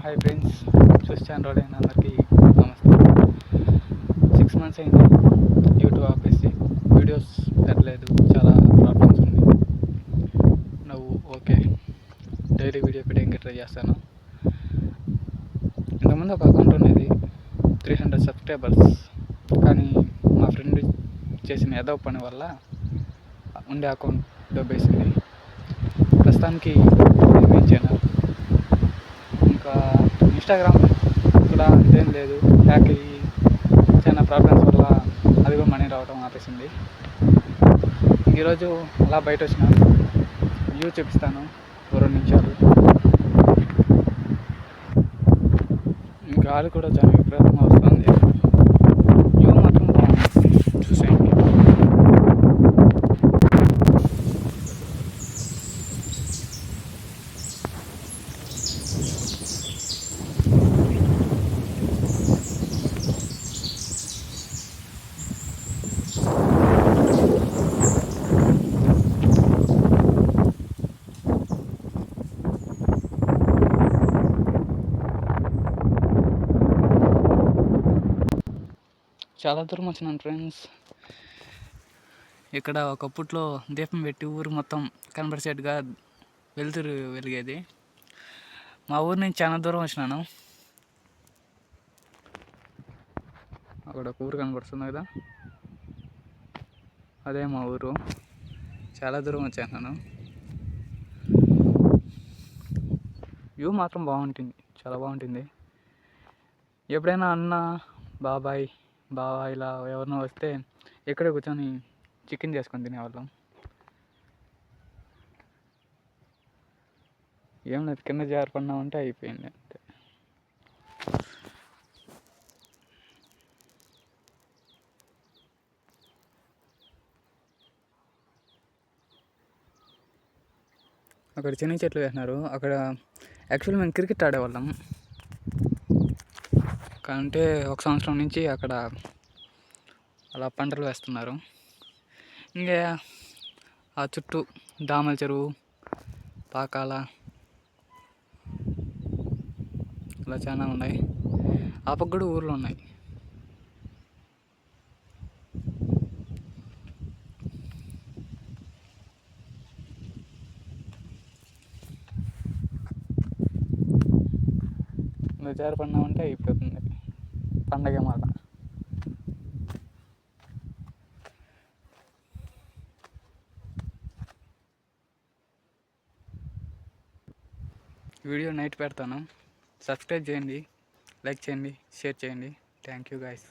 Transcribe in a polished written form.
Hi friends, చూస్తాను రోడైన అందరికీ నమస్తే. 6 months అయింది యూట్యూబ్ ఆపేసి. వీడియోస్ పెట్టలేదు, చాలా ప్రాబ్లమ్స్ ఉంది. నువ్వు ఓకే, డైలీ వీడియో పెట్టడానికి ట్రై చేస్తాను. ఇంతకుముందు ఒక అకౌంట్ ఉండేది, 300 సబ్స్క్రైబర్స్. కానీ మా ఫ్రెండ్ చేసిన ఏదో పని వల్ల ఉండే అకౌంట్ దొబ్బేసింది. ప్రస్తుతానికి మెయిన్ ఛానల్. ఇంకా ఇన్స్టాగ్రామ్ కూడా అంతేం లేదు, హ్యాక్ అయ్యి చాలా ప్రాబ్లమ్స్ వల్ల అది కూడా మనీ రావడం ఆపేసింది. ఈరోజు అలా బయట వచ్చిన వ్యూ చూపిస్తాను, 2 నిమిషాలు. గాలి కూడా చాలా విపరీతంగా వస్తుంది. వ్యూ మాత్రం బాగుంది, చూసేయండి. చాలా దూరం వచ్చినాను ఫ్రెండ్స్. ఇక్కడ ఒకప్పట్లో దీపం పెట్టి ఊరు మొత్తం కనబడిసేట్టుగా వెలుతురు వెలిగేది. మా ఊరు నుంచి చాలా దూరం వచ్చినాను. అక్కడ ఒక ఊరు కనబడుతుంది కదా, అదే మా ఊరు. చాలా దూరం వచ్చాను. వ్యూ మాత్రం బాగుంటుంది, చాలా బాగుంటుంది. ఎప్పుడైనా అన్న, బాబాయ్, బావ ఇలా ఎవరైనా వస్తే ఇక్కడే కూర్చొని చికెన్ చేసుకొని తినేవాళ్ళం. ఏం లేదు, కింద జారిపడినామంటే అయిపోయింది అంతే. అక్కడ చిన్న చెట్లు వేసినారు. అక్కడ యాక్చువల్లీ మేము క్రికెట్ ఆడేవాళ్ళం. అంటే 1 సంవత్సరం నుంచి అక్కడ అలా పంటలు వేస్తున్నారు. ఇంకా ఆ చుట్టూ దామల చెరువు, పాకాల ఇలా చాలా ఉన్నాయి. ఆ పక్క కూడా ఊర్లు ఉన్నాయి. నువ్వు జారిపడినామంటే అయిపోతుంది పండగ మాట. వీడియో నైట్ పెడతాను. సబ్స్క్రైబ్ చేయండి, లైక్ చేయండి, షేర్ చేయండి. Thank you guys.